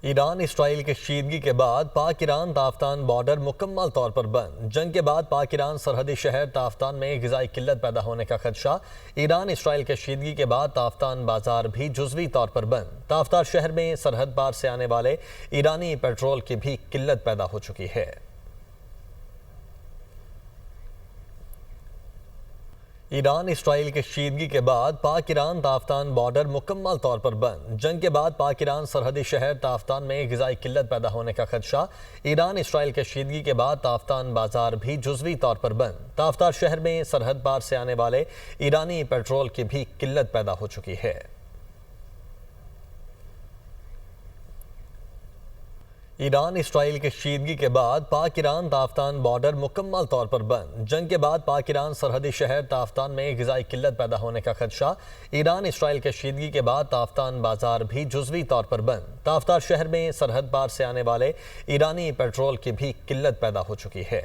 Iran Israel के कशीदगी के बाद पाक ईरान ताफ्तान बॉर्डर मुकम्मल तौर पर बंद। जंग के बाद पाक ईरान सरहदी शहर ताफ्तान में ग़िज़ाई किल्लत पैदा होने का खदशा। ईरान इसराइल के कशीदगी के बाद ताफ्तान बाजार भी जुज़वी तौर पर बंद। ताफ्तान शहर में सरहद पार से आने वाले ईरानी पेट्रोल की भी किल्लत पैदा हो चुकी है। ईरान इसराइल के कशीदगी के बाद पाक ईरान ताफ्तान बॉर्डर मुकम्मल तौर पर बंद। जंग के बाद पाक ईरान सरहदी शहर ताफ्तान में ग़िज़ाई किल्लत पैदा होने का खदशा। ईरान इसराइल के कशीदगी के बाद ताफ्तान बाजार भी जुज़वी तौर पर बंद। ताफ्तान शहर में सरहद पार से आने वाले ईरानी पेट्रोल की भी किल्लत पैदा हो चुकी है। ईरान इसराइल के कशीदगी के बाद पाक ईरान ताफ्तान बॉर्डर मुकम्मल तौर पर बंद। जंग के बाद पाक ईरान सरहदी शहर ताफ्तान में ग़िज़ाई किल्लत पैदा होने का खदशा। ईरान इसराइल के कशीदगी के बाद ताफ्तान बाजार भी जुज़वी तौर पर बंद। ताफ्तान शहर में सरहद पार से आने वाले ईरानी पेट्रोल की भी किल्लत पैदा हो चुकी है।